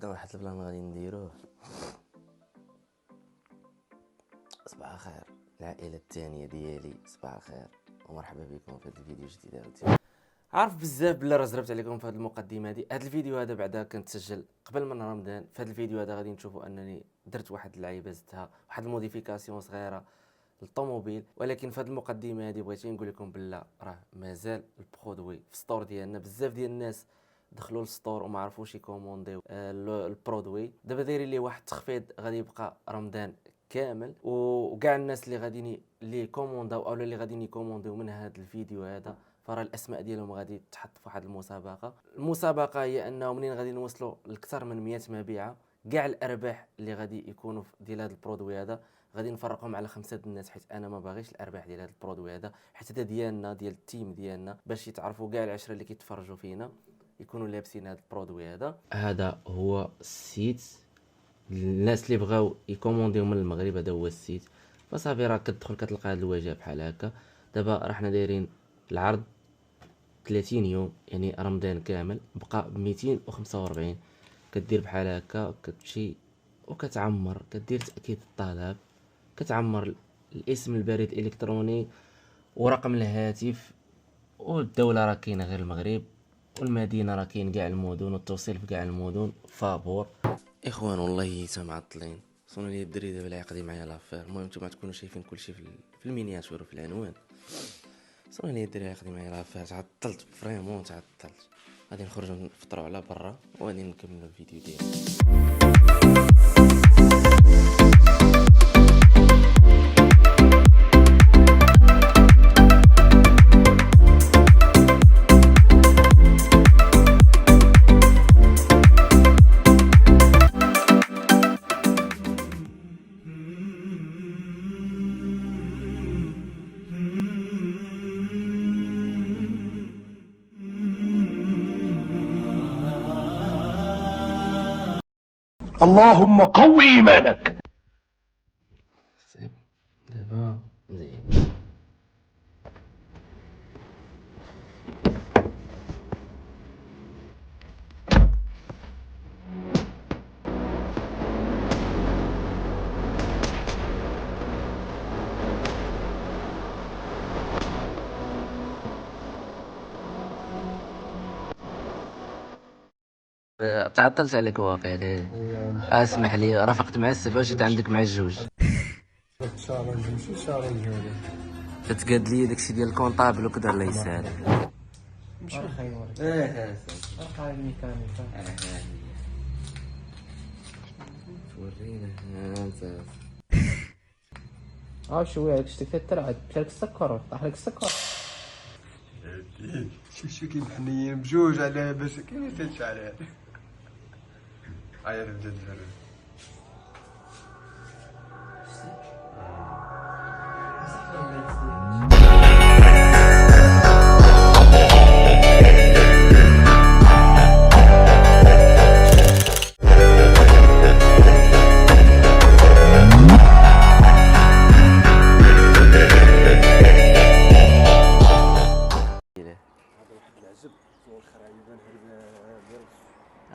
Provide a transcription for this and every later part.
دا واحد البلان غادي نديروه. صباح الخير العائله الثانيه ديالي، صباح الخير ومرحبا بكم في هذا الفيديو الجديد عاوتاني. عارف بزاف بلا راه زربت عليكم في هذه المقدمه هذه. هذا الفيديو هذا بعدا كنتسجل قبل من رمضان. في هذا الفيديو هذا غادي نشوفوا انني درت واحد اللعيبه، زدتها واحد الموديفيكاسيون صغيره للطوموبيل، ولكن في هذه المقدمه هذه بغيت نقول لكم بلا راه مازال البرودوي في ستور ديالنا. بزاف ديال الناس دخلوا للستور وما عرفوش يكومونديو البرودوي. دابا دايرين ليه واحد التخفيض غادي يبقى رمضان كامل، وكاع الناس اللي غاديين اللي كومونداو او اللي غاديين يكومونديو من هذا الفيديو هذا فراه الاسماء ديالهم غادي تحط في واحد المسابقه هي انه منين غادي نوصلوا لاكثر من 100 مبيعه، كاع الارباح اللي غادي يكونوا ديال هذا البرودوي هذا غادي نفرقهم على 5 الناس، حيت انا ما باغيش الارباح ديال هذا البرودوي هذا، حيت هذا ديالنا ديال التيم ديالنا، باش يتعرفوا كاع العشره اللي كيتفرجوا فينا يكونوا لابسين هذا البرودوي هذا. هذا هو السيت، الناس اللي بغاو يكومونديو من المغرب هذا هو السيت. فصافي راه كتدخل كتلقى هذا الواجهه بحال هكا. دابا راه حنا دايرين العرض 30 يوم، يعني رمضان كامل بقى ب 245. كدير بحال هكا، كتمشي وكتعمر، كدير تاكيد الطلب، كتعمر الاسم، البريد الالكتروني، ورقم الهاتف، والدوله راه كاينه غير المغرب، والمدينه راه كاين كاع المدن، والتوصيل في كاع المدن فابور. اخوان والله حتى معطلين، صوني لي الدري دابا اللي يقضي معايا لافير. المهم نتوما تكونوا شايفين كلشي في المينياتور وفي العنوان. صوني لي الدري يقضي معايا لافير، تعطلت فريمون تعطلت. غادي نخرجوا نفطروا على برا وغادي نكملوا الفيديو ديالي. اللهم قوي إيمانك. دابا مزيان. تعطلت عليك واقع. اسمح لي، رافقت مع السفا وجيت عندك مع الجوج. شارج ماشي شارج هذا تتقاد لي داكشي ديال الكونطابل وكذا، الله يسهل. ماشي خير. رقم الميكانيكا تورينا انت شويه هاك شتي ترعد مشالك السكر، طاح لك السكر. شوف كي محنيين بجوج على باش كاين تنش عليها. هيا نبدا نجرب.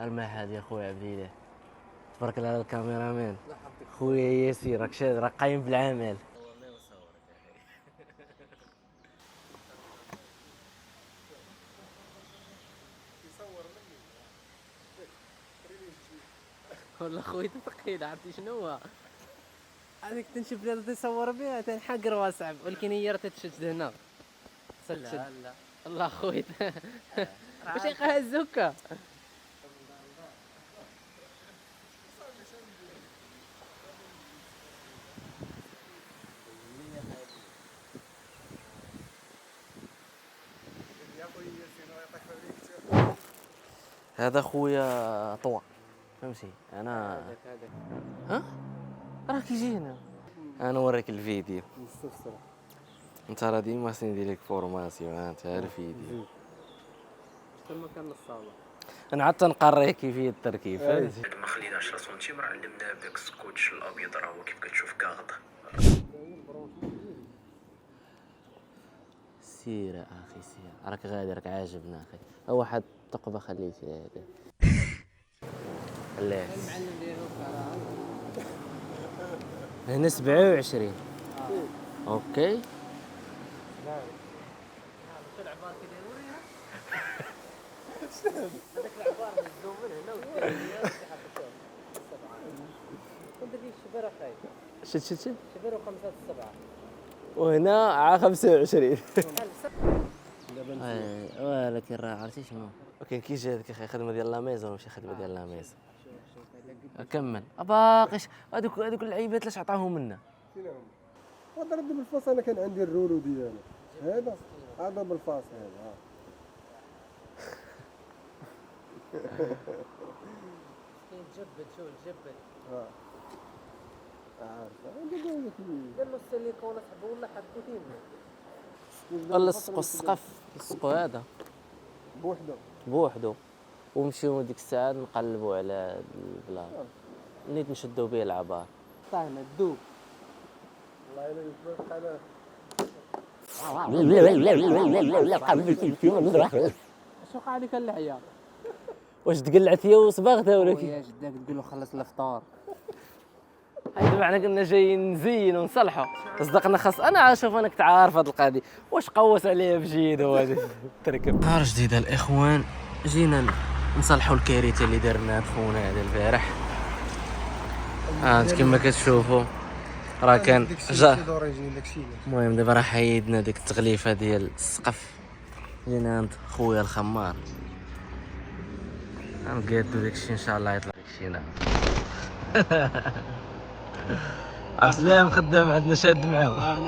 الماء هذه يا خويا عبد الاله، تبارك الله على الكاميرا مان خويا ياسين، راك شاد راك قايم بالعمل. والله خويا ثقيل، عرفتي شنو هو هذيك تنشوف بلاد تصور بها تنحقر واسع، ولكن هي راه تتشد هنا. لا الله خويا واش يلقاها الزوكا. هذا خويا طوا، فهمتي انا. ها راه كيجي هنا، انا نوريك الفيديو. انت راه ديما خصني ندير لك فورماسيون، انت عارف الفيديو تما كان الصاله انا عاد تنقريه كيفيه التركيب، فهمتي. ما خلينا 10 سنتيم، راه علمناه بداك السكوتش الابيض، راه هو كيف كتشوف كاغد. سير اخي سير، راك غادي، راك عاجبنا اخي. واحد ثقبه خليتي هذا. خليه المعلم ديالو هنا 27. اوكي العبار كيديروا ليها هذاك العبار نزلوا من هنا وديروا ودير الشبر اخاي شت شبر وخمسة السبعة وهنا ع 25. اي ولكن راه عرفتي شنو اوكي كي جا هذاك اخي خدمه ديال لا ميزون ماشي خدمه ديال لا ميزون. كمل باقيش هذوك اللعيبات لاش عطاهم لنا. وضرب بالفاس انا كان عندي الرولو ديالو هذا بالفاس هذا يتجبد شوف الجبد عارف دار له السيليكون صاحبي ولا حبوا فين ولا لصقوا السقف لصقوا هذا بوحدو ومشيو ديك الساعه نقلبوا على البلاصه نيت نشدوا به العبار. طاحنا الدوب والله الا يكبر انا اش وقع لك اللحيه واش تقلعت هي وصباغتها ولا كي؟ يا جداك تقول له خلص الفطور هاي دابا حنا كنا جايين نزين ونصلحوا صدقنا خاص انا شوف انا كنت عارف هاد القضيه واش قوس عليها بجيد وهذا تركب نهار جديد الاخوان. جينا نصلحوا الكارثه اللي درنا خونا هذا البارح. انت كما كتشوفوا راه كان جا المهم دابا راه حيدنا ديك التغليفه ديال السقف. جينا عند خويا الخمار غنقادو داكشي ان شاء الله يطلع داكشي نعم. عبد السلام خدام عندنا شاد معاهم.